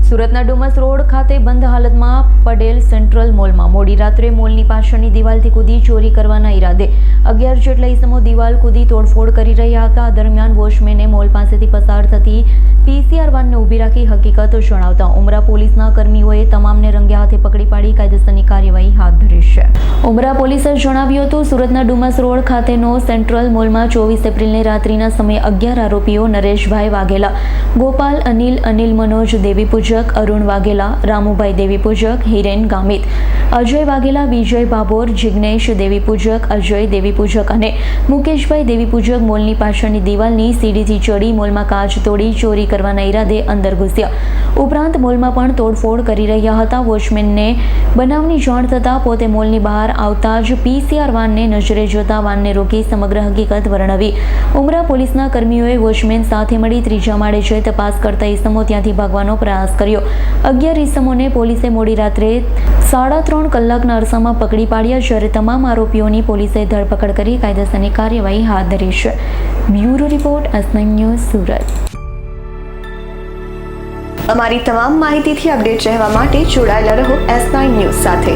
સુરતના ડુમસ રોડ ખાતે બંધ હાલતમાં પડેલ સેન્ટ્રલ મોલમાં મોડી રાત્રે મોલની પાછળની દિવાલથી કૂદી ચોરી કરવાના ઈરાદે 11 જેટલા ઈસમો દિવાલ કૂદી તોડફોડ કરી રહ્યા હતા। દરમિયાન વોચમેને મોલ પાસેથી પસાર થતી પીસીઆર વાનને ઊભી રાખી હકીકત જણાવતા ઉમરા પોલીસના કર્મીઓએ તમામને રંગે હાથે પકડી પાડી કાયદેસરની કાર્યવાહી હાથ ધરી છે। ઉમરા પોલીસે જણાવ્યું હતું, સુરતના ડુમસ રોડ ખાતેનો સેન્ટ્રલ મોલમાં 24 એપ્રિલની રાત્રિના સમયે 11 આરોપીઓ નરેશભાઈ વાઘેલા, ગોપાલ અનિલ મનોજ દેવી પૂજક, અરુણ વાઘેલા, રામુભાઈ દેવી પૂજક, હિરેન ગામિત, અજય વાઘેલા, વિજય બાબોર, જિગ્નેશ દેવી પૂજક, અજય દેવી પૂજક અને મુકેશભાઈ દેવી પૂજક મોલની પાછળની દિવાલની સીડીથી ચડી મોલમાં કાચ તોડી ચોરી કરવાના ઈરાદે અંદર ઘૂસ્યા। ઉપરાંત મોલમાં પણ તોડફોડ કરી રહ્યા હતા। વોચમેનને બનાવની જાણ થતાં પોતે મોલની બહાર આવતા જ પીસીઆર વાનને નજરે જોતા વાનને રોકી સમગ્ર હકીકત વર્ણવી ઉમરા પોલીસના કર્મીઓએ વોચમેન સાથે મળી ત્રીજા માળે જઈ તપાસ કરતા ઈસમો ત્યાંથી ભાગવાનો પ્રયાસ કર્યો। 11 ઈસમોને પોલીસે મોડી રાત્રે 3.5 કલાકના અરસામાં પકડી પાડ્યા, જ્યારે તમામ આરોપીઓની પોલીસે ધરપકડ કરી કાયદેસરની કાર્યવાહી હાથ ધરી છે। Bureau report, S9 news, Surat. અમારી તમામ માહિતીથી અપડેટ રહેવા માટે જોડાયેલા રહો S9 ન્યૂઝ સાથે।